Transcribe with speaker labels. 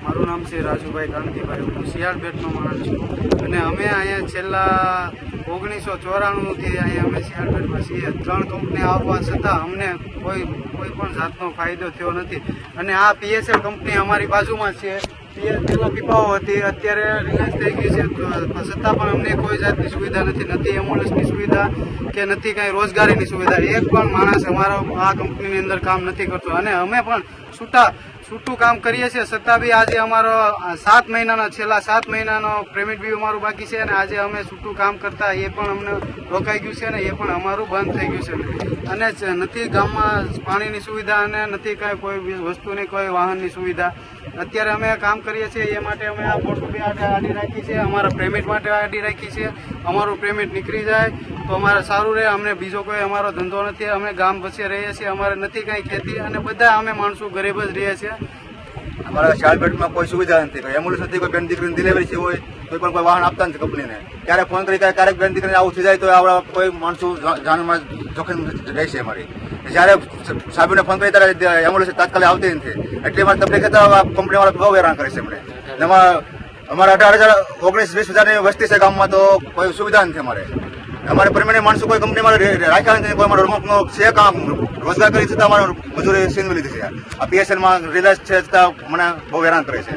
Speaker 1: મારું નામ છે રાજુભાઈ કાંતિભાઈ, હું શિયાળબેટનો માણસ છું અને અમે અહીંયા છેલ્લા 1994થી અહીંયા અમે શિયાળબેટમાં છીએ. 3 કંપની આવવા છતાં અમને કોઈ પણ જાતનો ફાયદો થયો નથી. અને આ PSL કંપની અમારી બાજુમાં છે. પહેલાં પીપાઓ હતી, અત્યારે રિલાયન્સ થઈ ગઈ છે, છતાં પણ અમને કોઈ જાતની સુવિધા નથી. નથી એમ્બ્યુલન્સની સુવિધા કે નથી કાંઈ રોજગારીની સુવિધા. એક પણ માણસ અમારો આ કંપનીની અંદર કામ નથી કરતો અને અમે પણ છૂટું કામ કરીએ છીએ, છતાં બી આજે અમારો 7 મહિનાનો છેલ્લા 7 મહિનાનો પેમેન્ટ બી અમારું બાકી છે અને આજે અમે છૂટું કામ કરતા એ પણ અમને રોકાઈ ગયું છે અને એ પણ અમારું બંધ થઈ ગયું છે. અને નથી ગામમાં પાણીની સુવિધા અને નથી કાંઈ કોઈ વસ્તુની કોઈ વાહનની સુવિધા. અત્યારે અમે કામ કરીએ છીએ એ માટે અમે આ બોર્ડ બી આડી રાખી છે, અમારા પેમેન્ટ માટે આડી રાખી છે. અમારું પેમેન્ટ નીકળી જાય તો અમારે સારું રહે. અમને બીજો કોઈ અમારો ધંધો નથી, અમે ગામ વચ્ચે રહીએ છીએ, અમારે નથી કાંઈ ખેતી અને બધા અમે માણસો ગરીબ જ રહીએ છીએ.
Speaker 2: અમારા શિયાળબેટમાં કોઈ સુવિધા નથી, કોઈ એમ્બ્યુલન્સ નથી, કોઈ બેન દીકરીની ડિલિવરી હોય કોઈ પણ કોઈ વાહન આપતા નથી કંપનીને. ક્યારેક ફોન કરી ક્યારેક બેન દીકરીને આવું થઈ જાય તો આપણા કોઈ માણસો જાનમાં જોખમ રહેશે અમારી. જ્યારે સાહેબને ફોન કરી ત્યારે એમ્બ્યુલન્સ તાત્કાલિક આવતી નથી. એટલી અમારે તકલીફ થતા કંપનીવાળા બહુ હેરાન કરે છે અમને. અમારે 18,000-19,000-20,000ની વસ્તી છે ગામમાં, તો કોઈ સુવિધા નથી અમારે પરમેનન્ટ માણસો કોઈ કંપનીમાં રાખ્યા નથી. કોઈ અમારો રમતનો છે કામ રોજગાર કરી છતાં અમારે મજૂરી સીનવી લીધી છે. આ PSLમાં રિલાયન્સ છે છતાં મને બહુ હેરાન કરે છે.